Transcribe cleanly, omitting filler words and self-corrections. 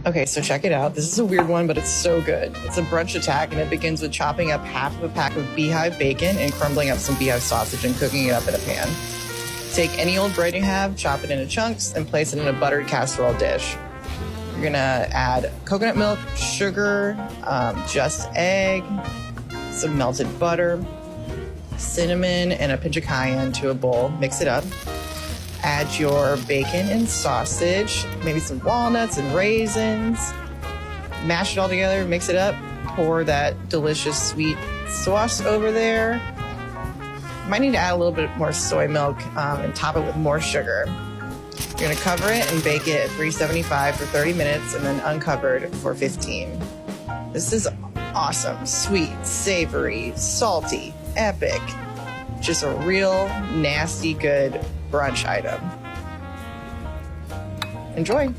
Okay, so check it out. This is a weird one, but it's so good. It's a brunch attack, and it begins with chopping up half of a pack of BE Hive bacon and crumbling up some BE Hive sausage and cooking it up in a pan. Take any old bread you have, chop it into chunks, and place it in a buttered casserole dish. You're gonna add coconut milk, sugar, just egg, some melted butter, cinnamon, and a pinch of cayenne to a bowl. Mix it up. Add your bacon and sausage, maybe some walnuts and raisins. Mash it all together, mix it up. Pour that delicious sweet sauce over there. You might need to add a little bit more soy milk and top it with more sugar. You're gonna cover it and bake it at 375 for 30 minutes and then uncovered for 15. This is awesome. Sweet, savory, salty, epic. Just a real nasty good brunch item. Enjoy.